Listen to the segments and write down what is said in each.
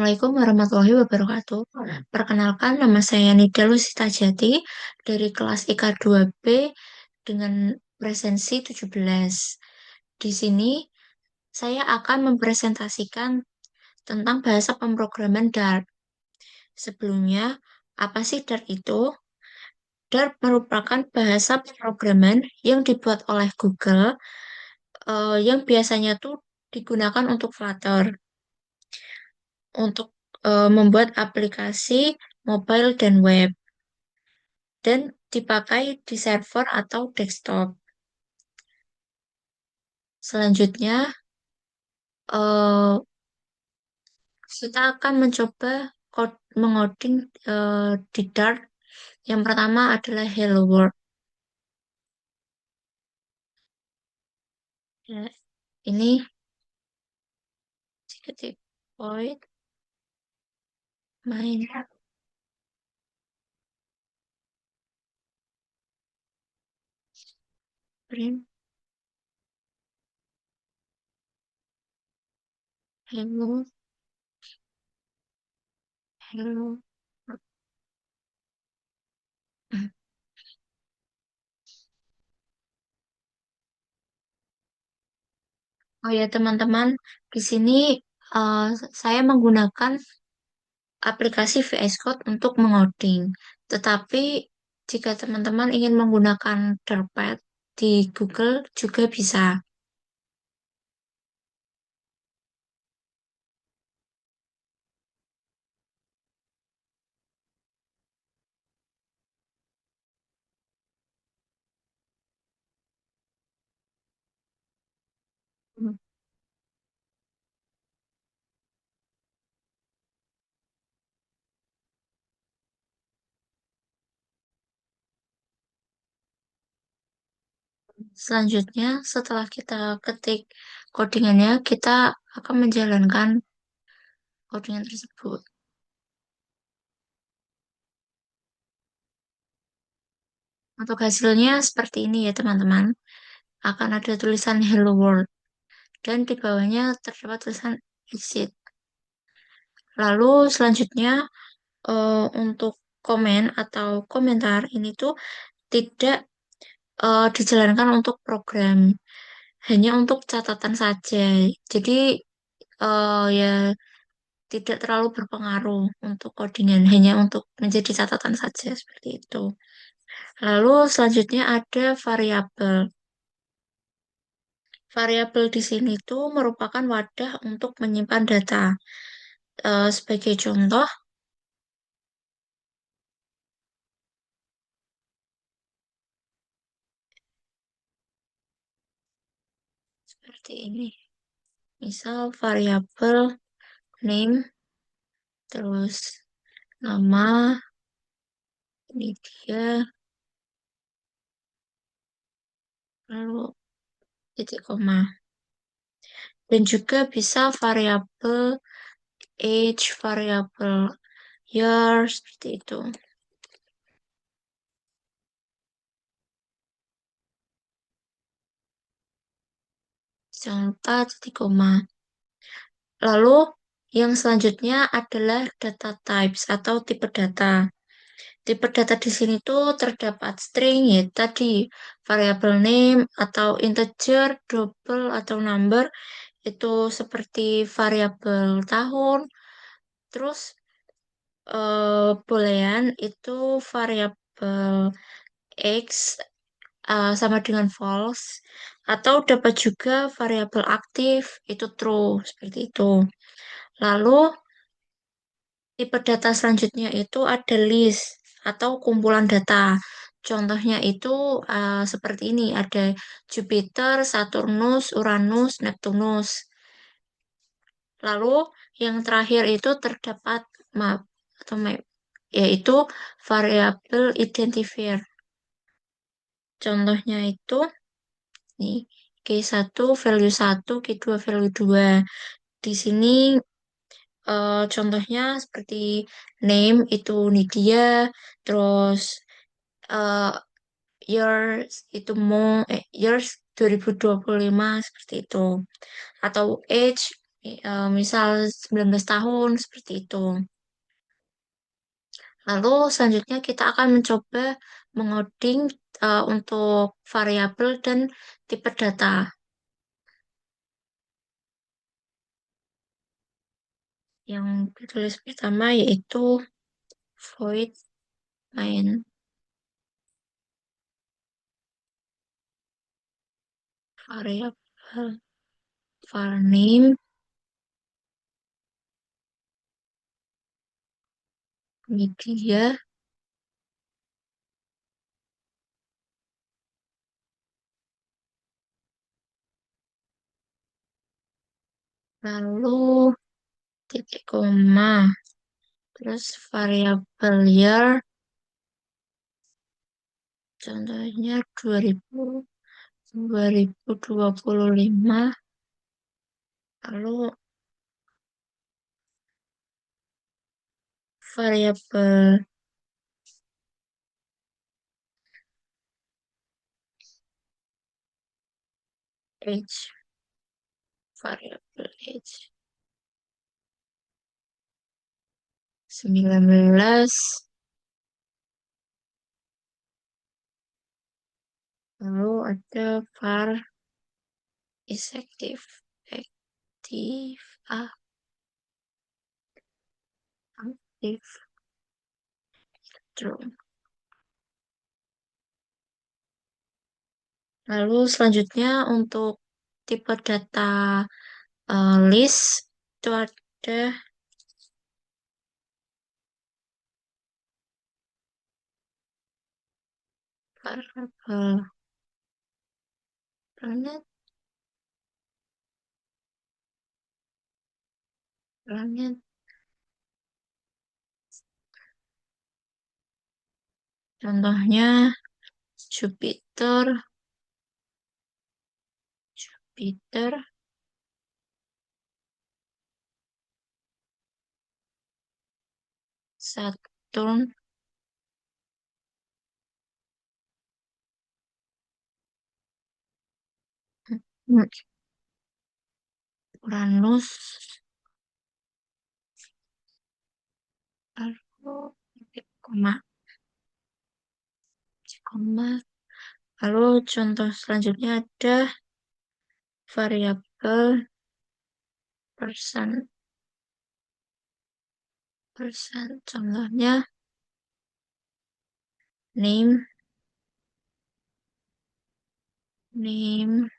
Assalamualaikum warahmatullahi wabarakatuh. Perkenalkan, nama saya Nida Lusita Jati dari kelas IK 2B dengan presensi 17. Di sini saya akan mempresentasikan tentang bahasa pemrograman Dart. Sebelumnya, apa sih Dart itu? Dart merupakan bahasa pemrograman yang dibuat oleh Google, yang biasanya tuh digunakan untuk Flutter, untuk membuat aplikasi mobile dan web, dan dipakai di server atau desktop. Selanjutnya, eh, kita akan mencoba mengoding di Dart. Yang pertama adalah Hello World. Ya, ini sedikit void main print hello hello. Oh ya teman-teman, di sini eh, saya menggunakan aplikasi VS Code untuk mengoding. Tetapi jika teman-teman ingin menggunakan Dartpad di Google juga bisa. Hmm. Selanjutnya, setelah kita ketik codingannya, kita akan menjalankan codingan tersebut. Untuk hasilnya seperti ini ya teman-teman. Akan ada tulisan Hello World dan di bawahnya terdapat tulisan exit. Lalu selanjutnya untuk komen atau komentar ini tuh tidak dijalankan untuk program, hanya untuk catatan saja. Jadi ya tidak terlalu berpengaruh untuk codingan, hanya untuk menjadi catatan saja seperti itu. Lalu selanjutnya ada variabel. Variabel di sini tuh merupakan wadah untuk menyimpan data. Sebagai contoh, seperti ini. Misal variabel name, terus nama, ini dia, lalu titik koma. Dan juga bisa variabel age, variabel year, seperti itu. Jangan lupa titik koma. Lalu yang selanjutnya adalah data types atau tipe data. Tipe data di sini tuh terdapat string ya tadi variabel name atau integer, double atau number itu seperti variabel tahun. Terus boolean itu variabel x sama dengan false atau dapat juga variabel aktif itu true seperti itu. Lalu tipe data selanjutnya itu ada list atau kumpulan data. Contohnya itu seperti ini, ada Jupiter, Saturnus, Uranus, Neptunus. Lalu yang terakhir itu terdapat map atau map, yaitu variabel identifier. Contohnya itu nih, Q1 value 1, Q2 value 2. Di sini contohnya seperti name itu Nidia, terus eh, years itu years 2025 seperti itu. Atau age Misal 19 tahun seperti itu. Lalu selanjutnya kita akan mencoba mengoding untuk variabel dan tipe data. Yang ditulis pertama yaitu void main variabel var name media, lalu titik koma, terus variabel year, contohnya 2025, lalu variabel age, variabel age 19, lalu ada var is active, active, active, true. Lalu selanjutnya untuk tipe data list itu ada variabel planet, planet, contohnya Jupiter, Jupiter, Saturn, Uranus, lalu koma, koma. Lalu contoh selanjutnya ada variabel persen, persen. Contohnya name, name,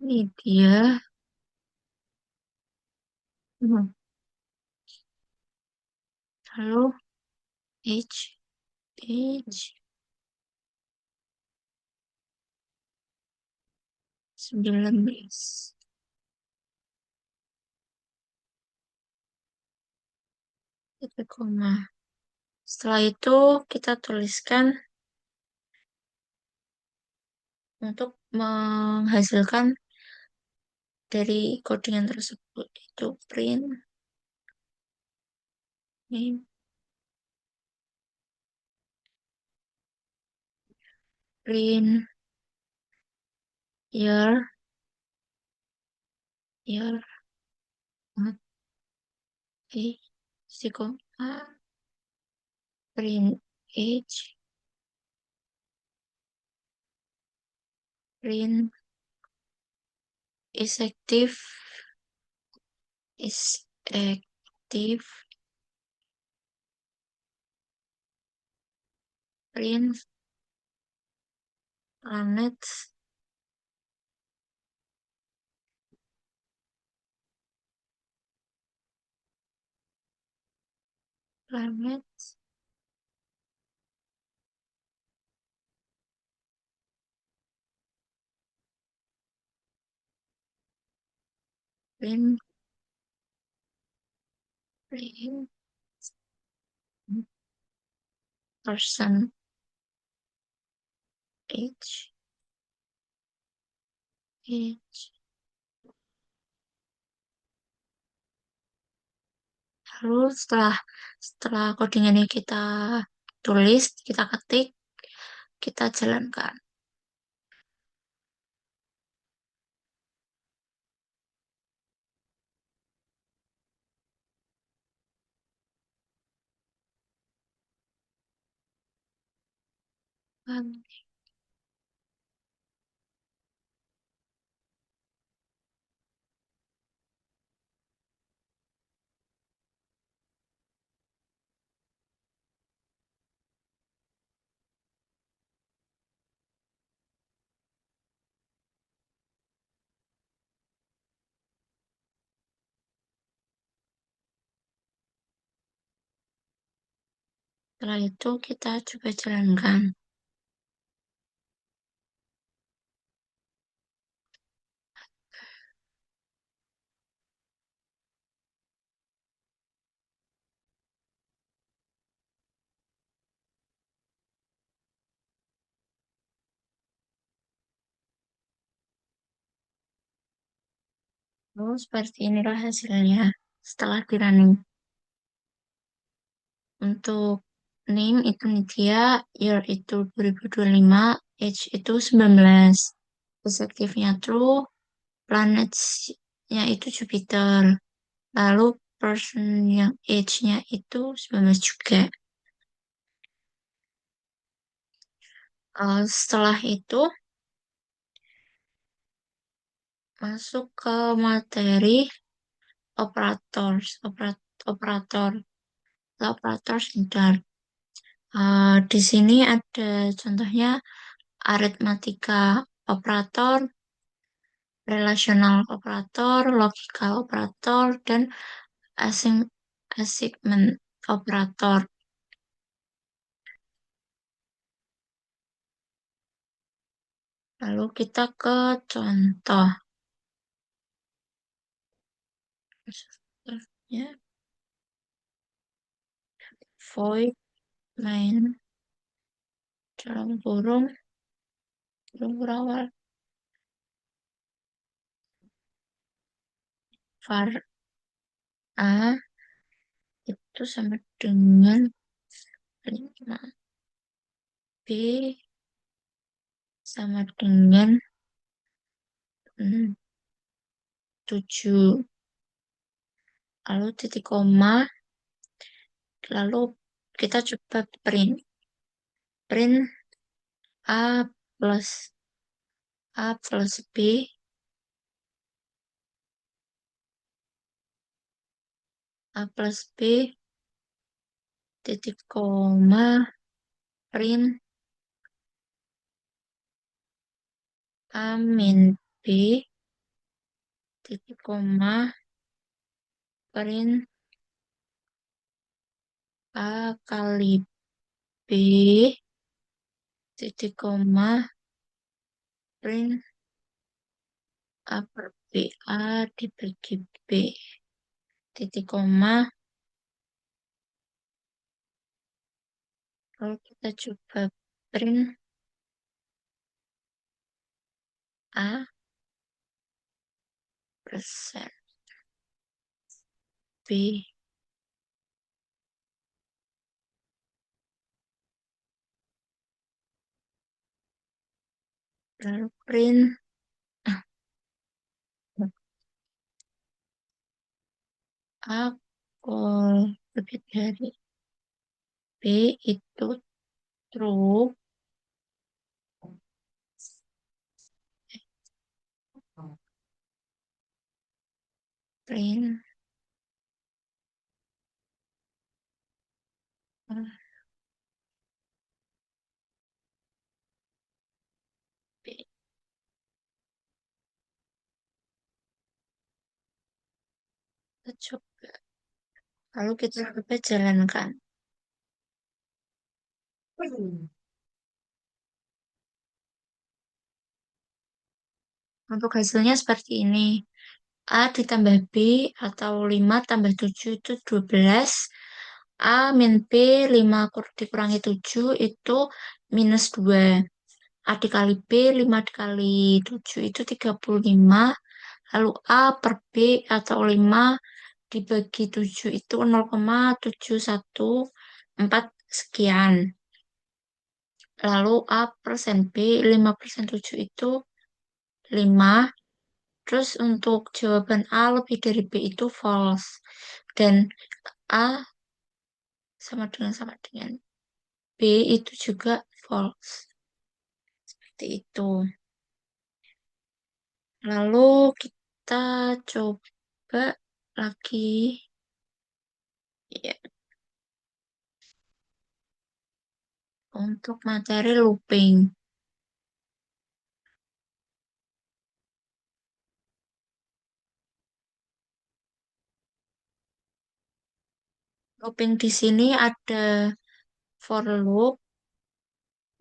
media, lalu age, age 19, titik koma. Setelah itu kita tuliskan untuk menghasilkan dari codingan tersebut itu print name, print year, year, si koma, print age, print is active, is active, print planet, planet, print, print person age, age. Lalu setelah setelah codingannya kita tulis, kita ketik, kita jalankan. Setelah itu kita coba jalankan. Lalu seperti inilah hasilnya setelah di running. Untuk name itu Nitya, year itu 2025, age itu 19. Objektifnya true, planetsnya itu Jupiter. Lalu person yang age-nya itu 19 juga. Setelah itu masuk ke materi operators, operator, operator sebentar. Di sini ada contohnya aritmatika operator, relational operator, logical operator, dan assignment operator. Lalu kita ke contoh. Ya, void main dalam kurung berawal var A itu sama dengan 5, B sama dengan 7. Lalu titik koma, lalu kita coba print. Print A plus B, A plus B, titik koma, print A min B, titik koma, print A kali B, titik koma, print A per B, A dibagi B, titik koma, lalu kita coba print A persen B, lalu print A lebih dari B itu true, print B. Kita coba. Lalu kita coba jalankan. Untuk hasilnya seperti ini. A ditambah B atau 5 tambah 7 itu 12. A min B 5 dikurangi 7 itu minus 2. A dikali B 5 dikali 7 itu 35. Lalu A per B atau 5 dibagi 7 itu 0,714 sekian. Lalu A persen B, 5 persen 7 itu 5. Terus untuk jawaban A lebih dari B itu false. Dan A sama dengan B itu juga false. Seperti itu. Lalu kita coba lagi ya, untuk materi looping. Looping di sini ada for loop,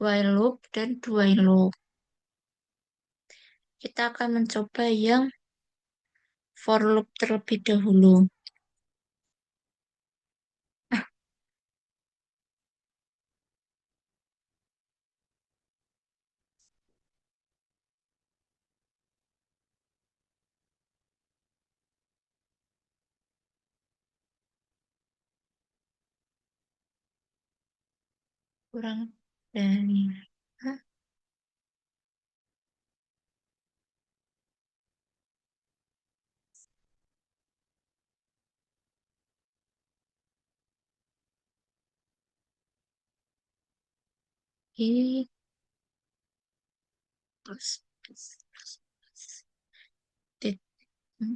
while loop, dan do while loop. Kita akan mencoba yang for loop terlebih dahulu. Kurang dari Hah? Ini plus tit- hmm,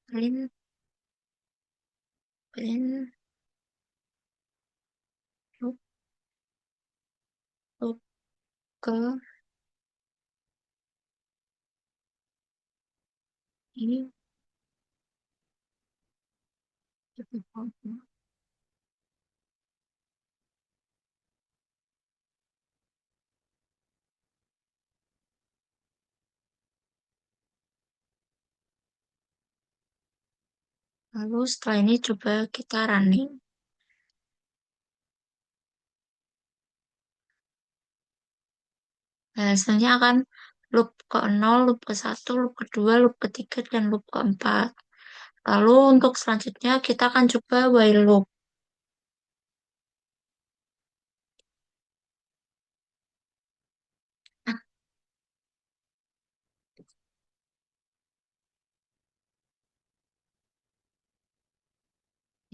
print print loop loop ke ini. Lalu setelah ini coba kita running. Nah, hasilnya akan loop ke 0, loop ke 1, loop kedua, loop ketiga, dan loop keempat. Lalu untuk selanjutnya kita akan coba while loop. Ah,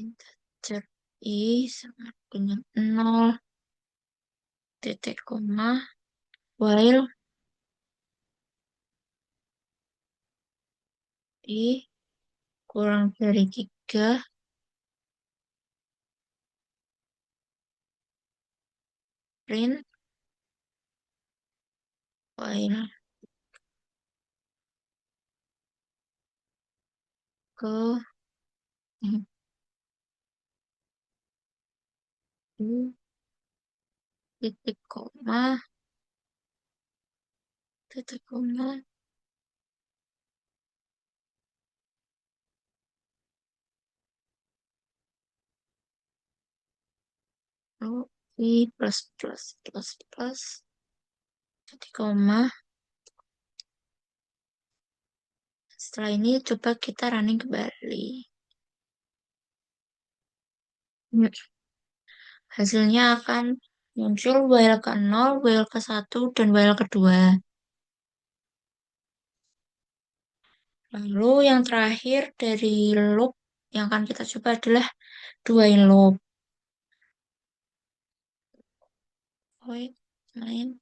integer I sama dengan 0 titik koma while I kurang dari 3 print while ke I titik koma titik koma lalu I plus titik koma. Setelah ini coba kita running kembali. Hmm, hasilnya akan muncul while ke 0, while ke 1, dan while kedua. Lalu yang terakhir dari loop yang akan kita coba adalah do while loop. Wait, main.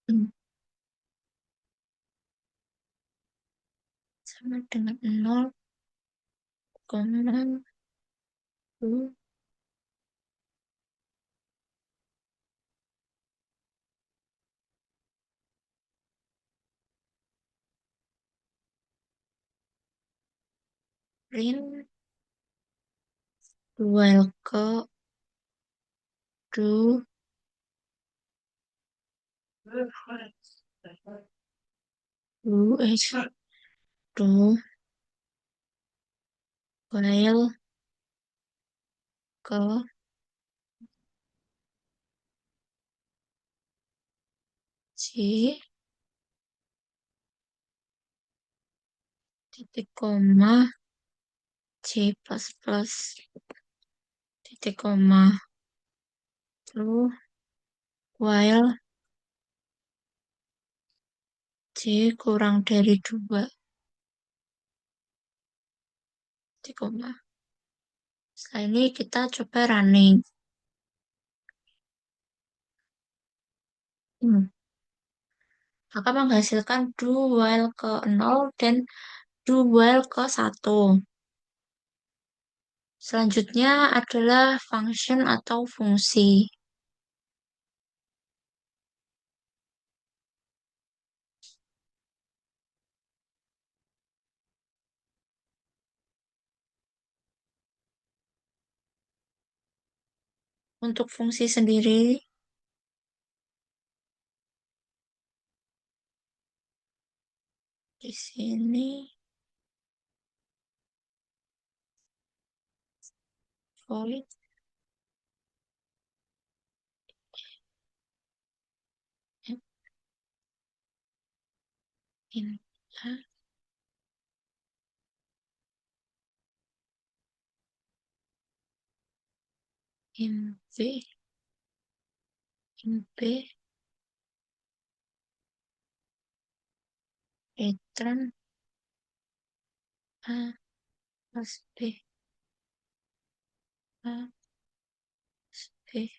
Hmm, sama dengan 0,2 print while ke do do do while ke si titik koma, C plus plus, titik koma, lalu while C kurang dari 2, titik koma. Setelah ini kita coba running. Hmm. Maka menghasilkan do while ke 0 dan do while ke 1. Selanjutnya adalah function atau fungsi. Untuk fungsi sendiri, di sini void in A, in B, in B, return A plus B, A plus B.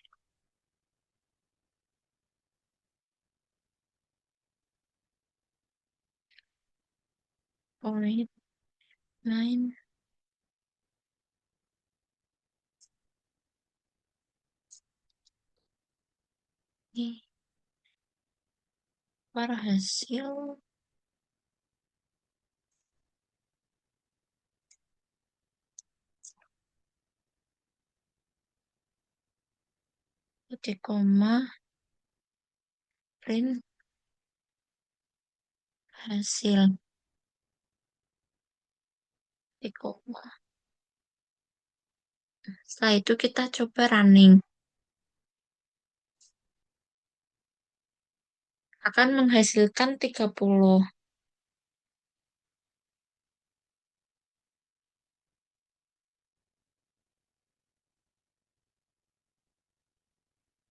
Void main ini para hasil titik koma print hasil titik koma. Setelah itu kita coba running. Akan menghasilkan 30.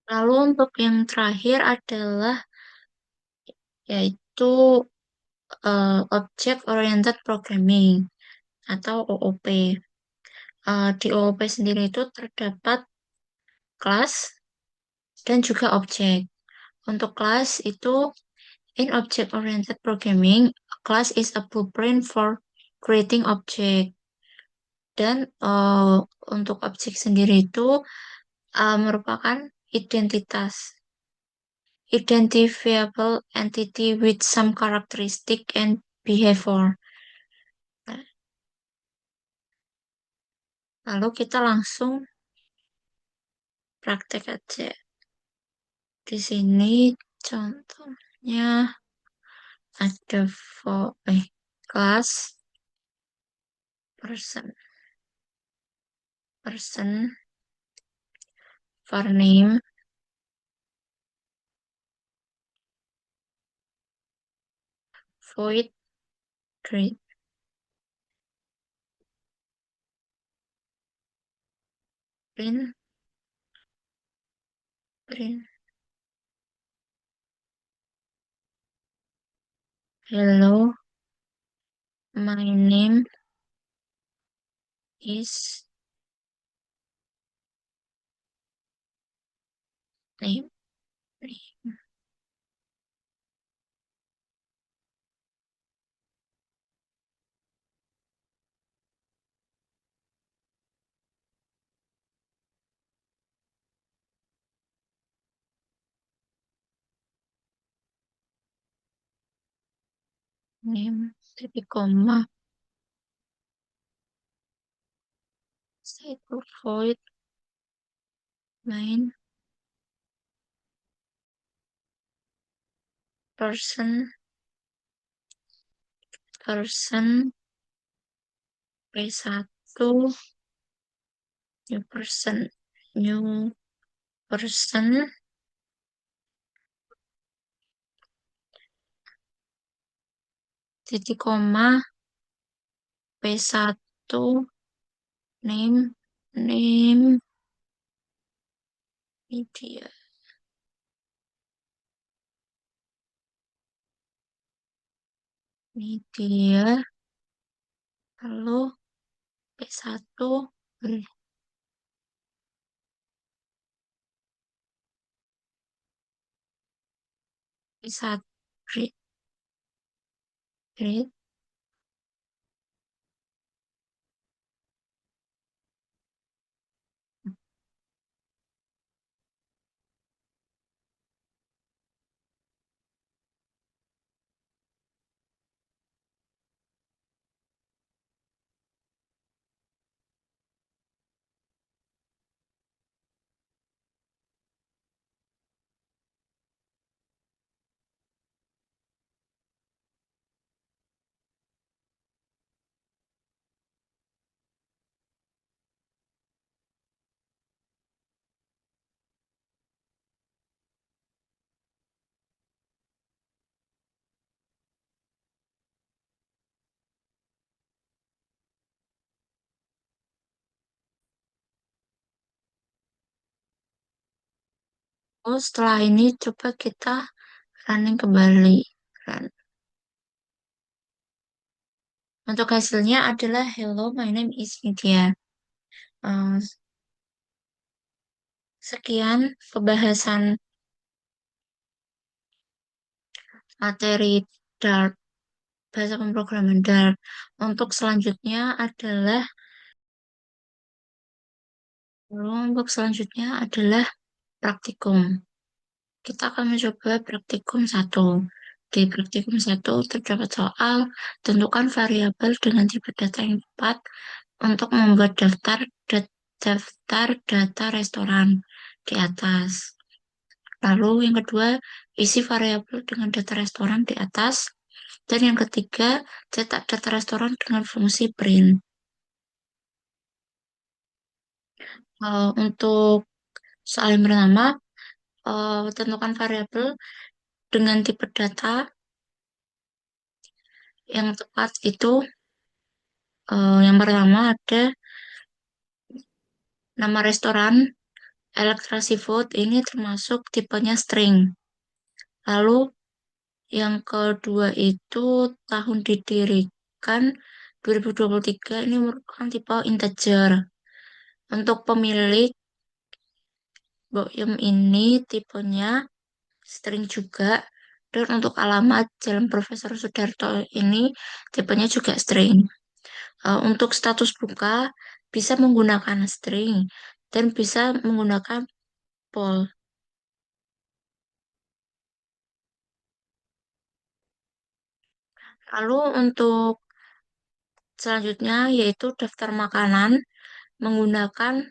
Lalu untuk yang terakhir adalah yaitu Object Oriented Programming atau OOP. Di OOP sendiri itu terdapat kelas dan juga objek. Untuk kelas itu, in Object Oriented Programming, a class is a blueprint for creating object. Dan untuk objek sendiri itu merupakan identitas, identifiable entity with some characteristic and behavior. Nah, lalu kita langsung praktek aja. Di sini contohnya ada kelas person for name void create print print hello, my name is name name titik koma satu void main person person P1 new person titik koma P1 name name media media lalu P1 P1 grade grade oh setelah ini coba kita running kembali. Run. Untuk hasilnya adalah hello, my name is Vidya. Eh, sekian pembahasan materi Dart, bahasa pemrograman Dart. Untuk selanjutnya adalah praktikum. Kita akan mencoba praktikum 1. Di praktikum 1 terdapat soal tentukan variabel dengan tipe data yang tepat untuk membuat daftar data restoran di atas. Lalu yang kedua, isi variabel dengan data restoran di atas. Dan yang ketiga, cetak data restoran dengan fungsi print. Untuk soal yang pertama, tentukan variabel dengan tipe data yang tepat itu yang pertama ada nama restoran Electra Seafood ini termasuk tipenya string. Lalu yang kedua itu tahun didirikan 2023 ini merupakan tipe integer. Untuk pemilik Boyem ini tipenya string juga. Dan untuk alamat Jalan Profesor Sudarto ini tipenya juga string. Untuk status buka bisa menggunakan string dan bisa menggunakan poll. Lalu untuk selanjutnya yaitu daftar makanan menggunakan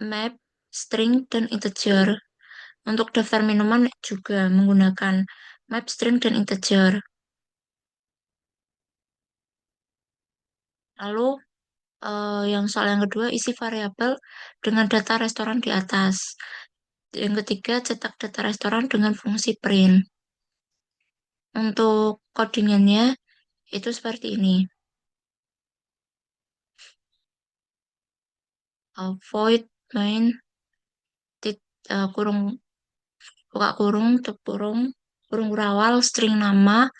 map, string, dan integer. Untuk daftar minuman juga menggunakan map, string, dan integer. Lalu yang soal yang kedua isi variabel dengan data restoran di atas. Yang ketiga cetak data restoran dengan fungsi print. Untuk codingannya itu seperti ini. Void main kurung buka kurung tutup kurung kurung kurawal string nama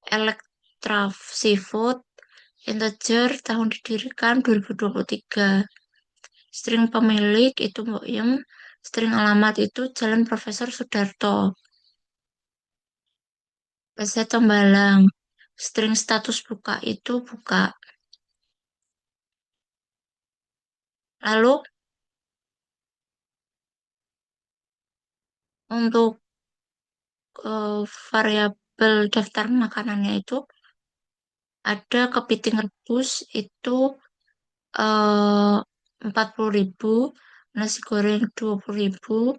Electra Seafood integer tahun didirikan 2023 string pemilik itu Mbok Yem string alamat itu Jalan Profesor Sudarto PC Tembalang string status buka itu buka lalu untuk variabel daftar makanannya itu ada kepiting rebus itu 40.000, nasi goreng 20.000,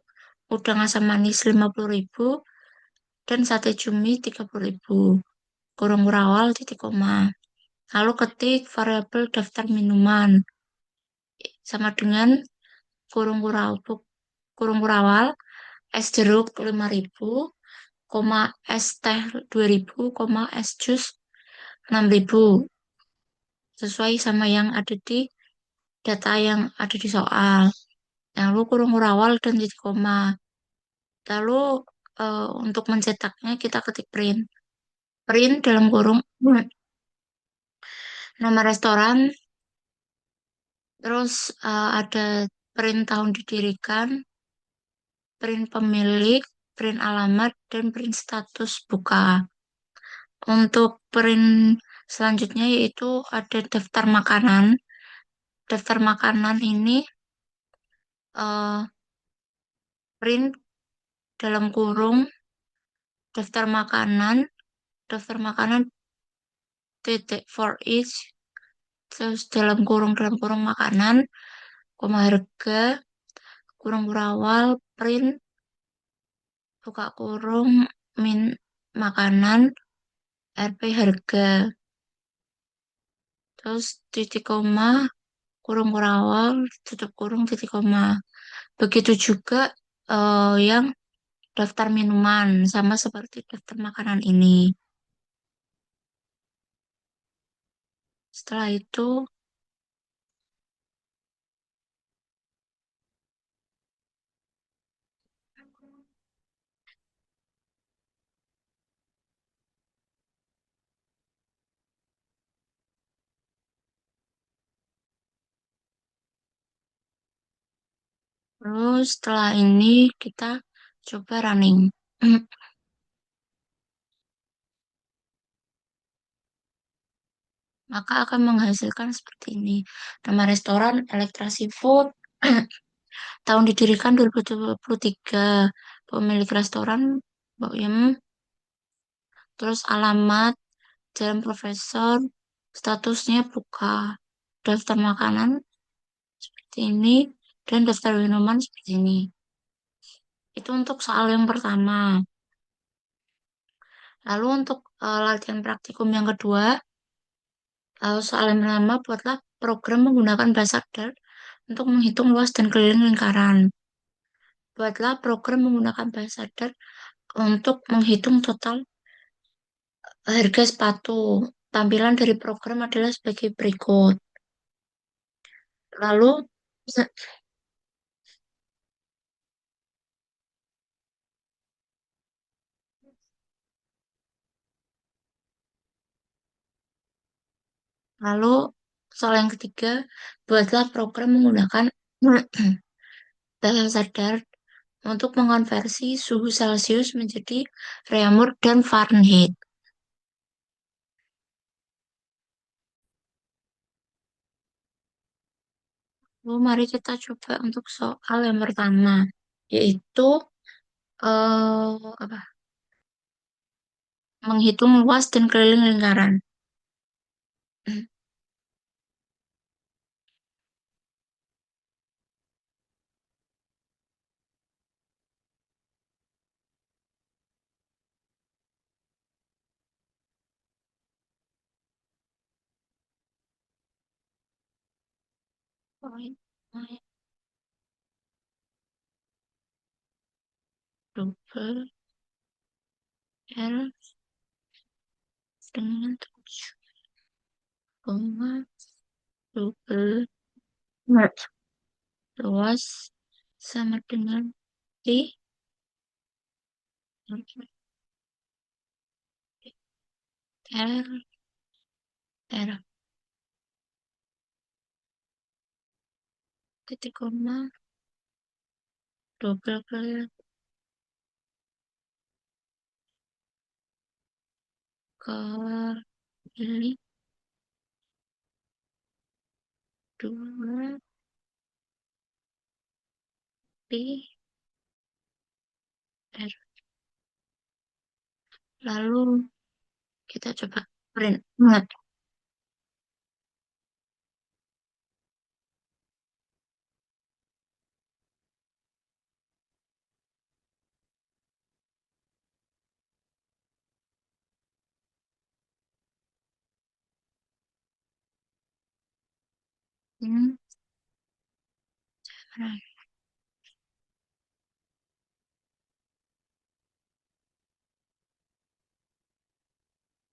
udang asam manis 50.000, dan sate cumi 30.000. Kurung rawal titik koma. Lalu ketik variabel daftar minuman sama dengan kurung kurawal, kurung kurawal es jeruk 5.000, koma es teh 2.000, koma es jus 6.000. sesuai sama yang ada di data yang ada di soal. Lalu kurung awal dan titik koma. Lalu untuk mencetaknya kita ketik print. Print dalam kurung nama restoran, terus ada print tahun didirikan, print pemilik, print alamat, dan print status buka. Untuk print selanjutnya yaitu ada daftar makanan. Daftar makanan ini eh, print dalam kurung daftar makanan titik for each, terus dalam kurung makanan, koma harga, kurung berawal, print, buka kurung, min makanan, RP harga, terus titik koma, kurung berawal, tutup kurung, titik koma. Begitu juga yang daftar minuman, sama seperti daftar makanan ini. Setelah itu, terus setelah ini kita coba running. Maka akan menghasilkan seperti ini. Nama restoran Elektra Seafood, tahun didirikan 2023, pemilik restoran Mbak Yem, terus alamat, Jalan Profesor, statusnya buka, daftar makanan seperti ini, dan daftar minuman seperti ini. Itu untuk soal yang pertama. Lalu untuk latihan praktikum yang kedua, soal yang pertama buatlah program menggunakan bahasa Dart untuk menghitung luas dan keliling lingkaran. Buatlah program menggunakan bahasa Dart untuk menghitung total harga sepatu. Tampilan dari program adalah sebagai berikut. Lalu, lalu soal yang ketiga, buatlah program menggunakan bahasa Dart untuk mengonversi suhu Celcius menjadi Reaumur dan Fahrenheit. Mari kita coba untuk soal yang pertama, yaitu apa? Menghitung luas dan keliling lingkaran. Point, double L dengan 7,double luas sama dengan T L R titik koma double kali dua P R. Lalu kita coba print. Ingat, ini cara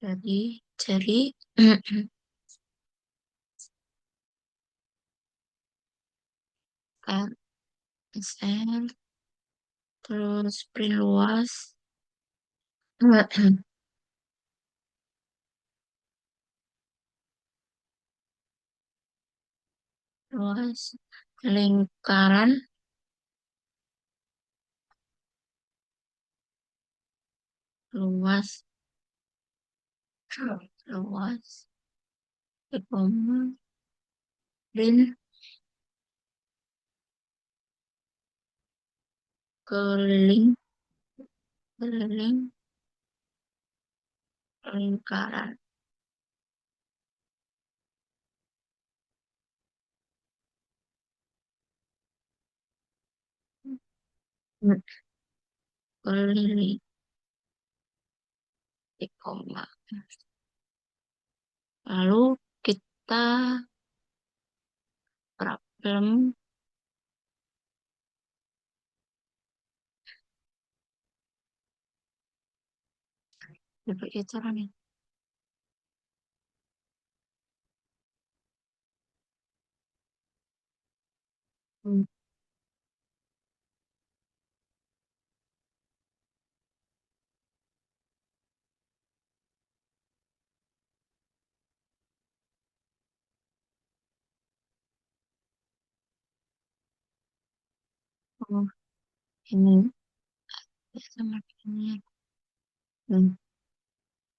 jadi R SL terus print luas. Luas lingkaran luas luas koma print keliling keliling lingkaran. Keliling di koma. Lalu kita problem seperti itu nih. Hmm. Oh, ini ya sama ini. Hmm.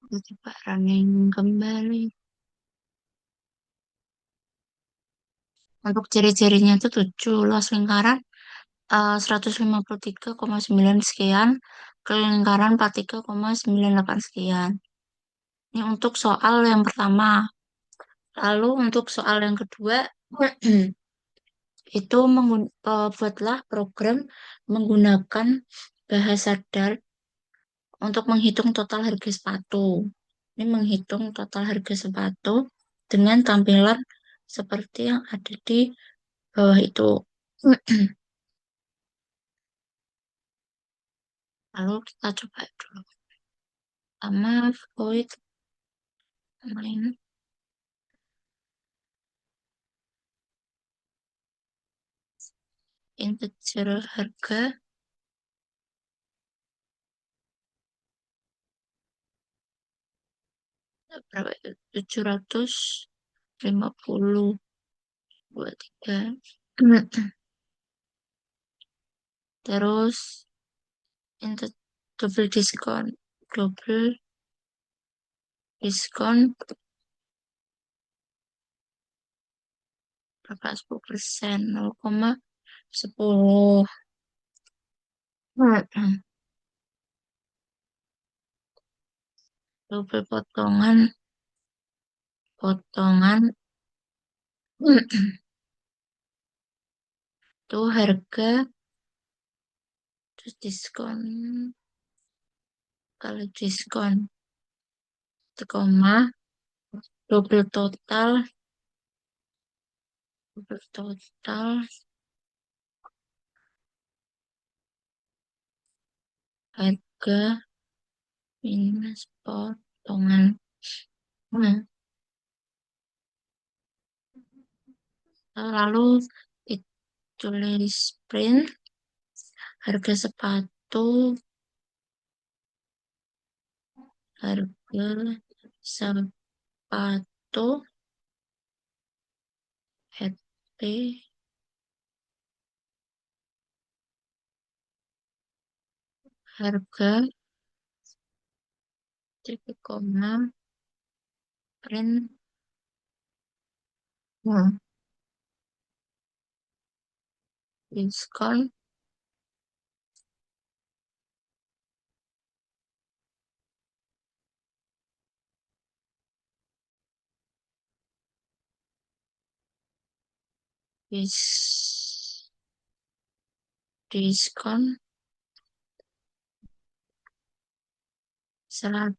Kita coba running kembali. Untuk ciri-cirinya itu 7 luas lingkaran 153,9 sekian ke lingkaran 43,98 sekian. Ini untuk soal yang pertama. Lalu untuk soal yang kedua itu buatlah program menggunakan bahasa Dart untuk menghitung total harga sepatu. Ini menghitung total harga sepatu dengan tampilan seperti yang ada di bawah itu. Lalu kita coba dulu. Pertama, void main integer harga berapa itu? 750 tiga. Terus inte- double diskon berapa 10%, 0,10. Double potongan itu harga terus diskon kalau diskon itu koma double total harga minus potongan. Nah, lalu ditulis print harga sepatu harga sepatu HP harga titik koma print. Nah, diskon diskon 100%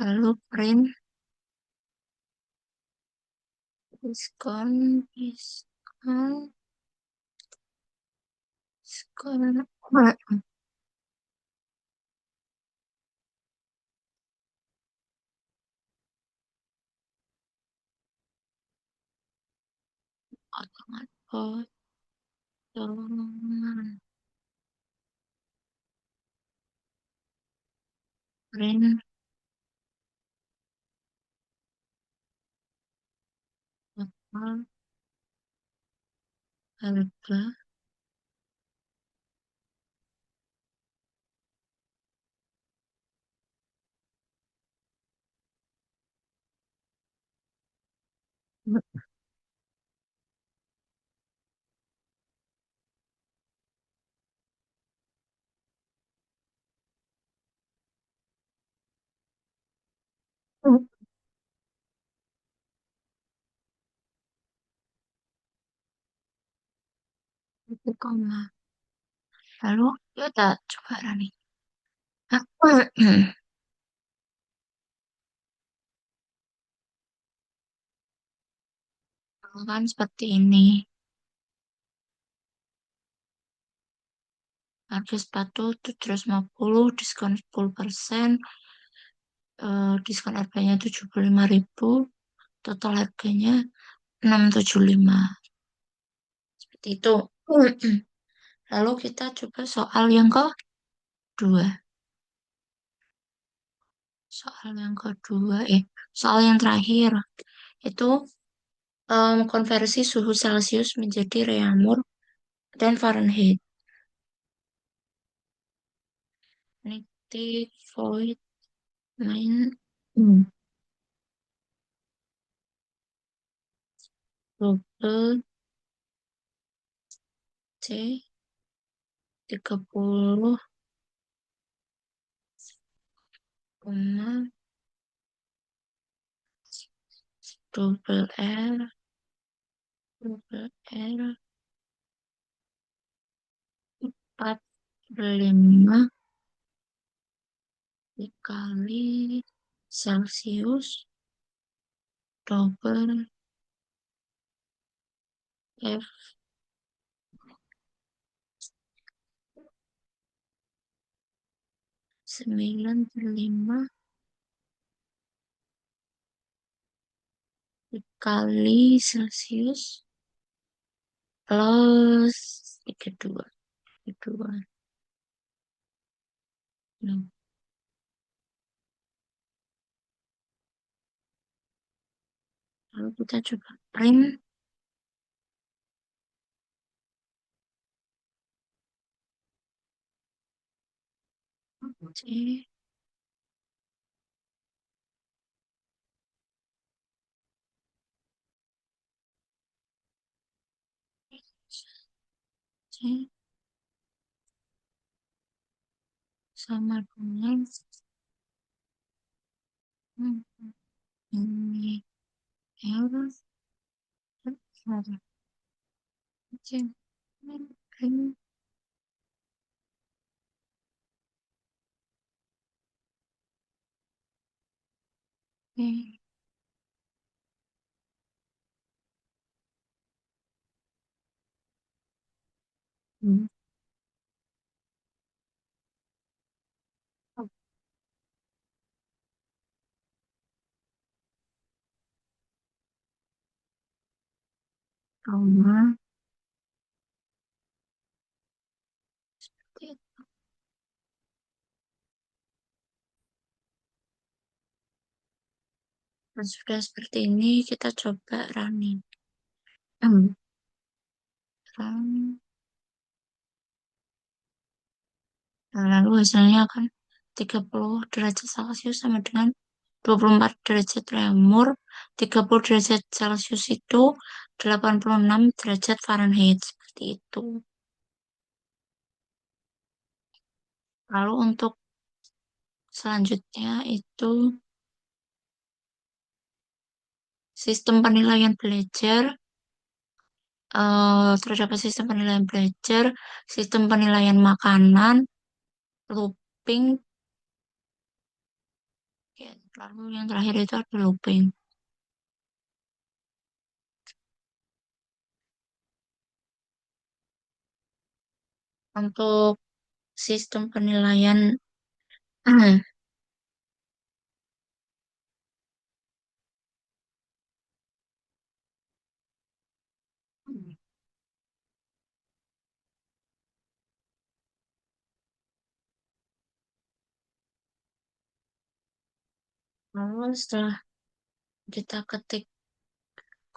lalu print diskon Sekarang potongan potongan print total harga itu koma. Lalu kita coba running. Kan seperti ini. Harga sepatu 750, diskon 10%, diskon harganya 75.000, total harganya 675. Seperti itu. Lalu kita coba soal yang kedua. Soal yang kedua, soal yang terakhir. Itu konversi suhu Celcius menjadi reaumur dan Fahrenheit. Negative void main double C 30 koma double R 45 dikali Celsius double F 95 dikali Celsius plus 32. 32. Nah, lalu kita coba print C, C sama dengan hmm, ini R sama C print C. Hmm. Koma dan sudah seperti ini kita coba running. Hmm. Running. Nah, lalu hasilnya akan 30 derajat Celcius sama dengan 24 derajat Reaumur. 30 derajat Celcius itu 86 derajat Fahrenheit. Seperti itu. Lalu untuk selanjutnya itu sistem penilaian belajar. Terdapat sistem penilaian belajar, sistem penilaian makanan, looping, ya, lalu yang terakhir itu ada looping. Untuk sistem penilaian, lalu setelah kita ketik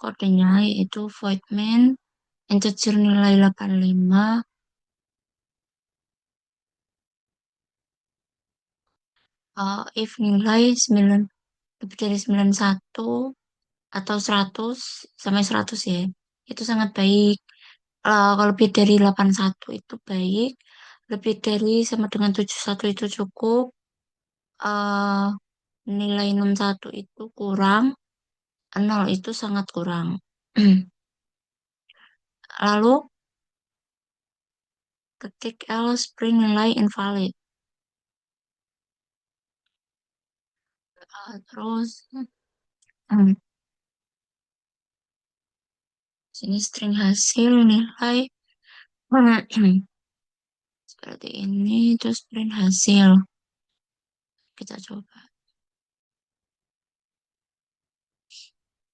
kodenya yaitu void main integer nilai 85, if nilai 9 lebih dari 91 atau 100 sampai 100 ya, itu sangat baik. Kalau lebih dari 81 itu baik, lebih dari sama dengan 71 itu cukup, eh, nilai 61 itu kurang, 0 itu sangat kurang. Lalu ketik else print nilai invalid. Terus hmm, sini string hasil nilai seperti ini, terus print hasil. Kita coba.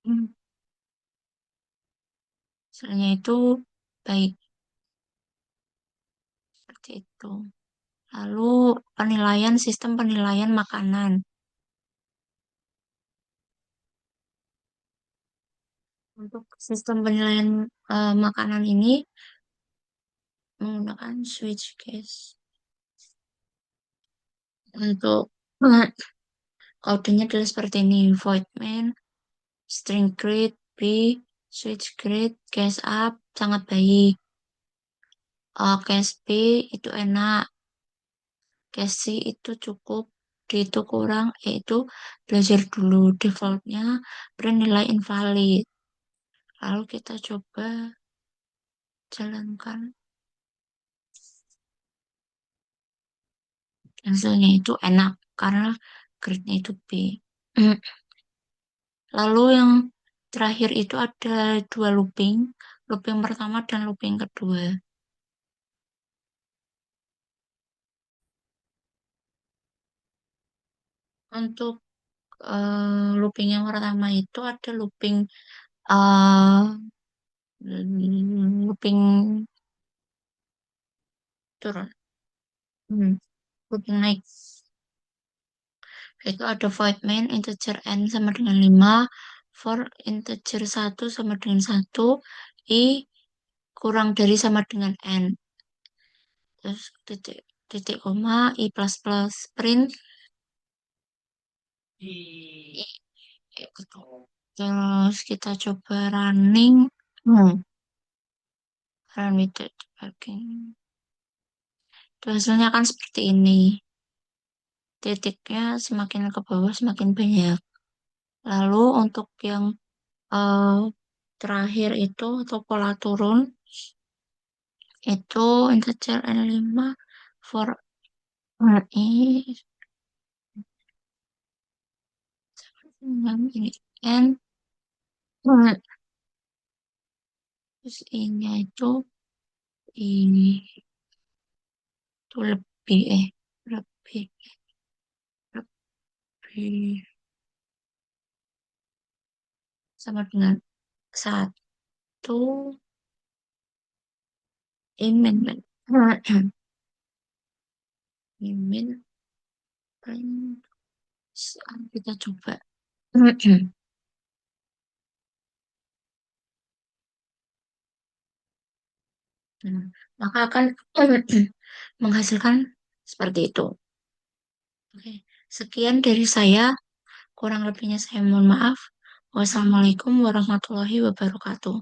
Hmm, Hasilnya itu baik seperti itu. Lalu penilaian sistem penilaian makanan. Untuk sistem penilaian makanan ini menggunakan switch case. Untuk kodenya adalah seperti ini. Void main, string greet, b, switch greet, case up, sangat baik. Case b itu enak. Case C itu cukup. D itu kurang, yaitu belajar dulu. Defaultnya print nilai invalid. Lalu kita coba jalankan. Hasilnya itu enak karena grade-nya itu B. Lalu yang terakhir itu ada dua looping, looping pertama dan looping kedua. Untuk looping yang pertama itu ada uh, looping turun, hmm, looping naik. Itu ada void main integer n sama dengan 5, for integer 1 sama dengan 1, i kurang dari sama dengan n. Terus titik titik koma i plus plus print i gitu. Terus kita coba running, run with the debugging. Terus hasilnya kan seperti ini. Titiknya semakin ke bawah semakin banyak. Lalu untuk yang eh, terakhir itu atau pola turun itu integer n5 for i ini n, terus ini itu ini itu lebih lebih sama dengan 1 imin imin paling kita coba. Nah, maka akan menghasilkan seperti itu. Oke, sekian dari saya. Kurang lebihnya saya mohon maaf. Wassalamualaikum warahmatullahi wabarakatuh.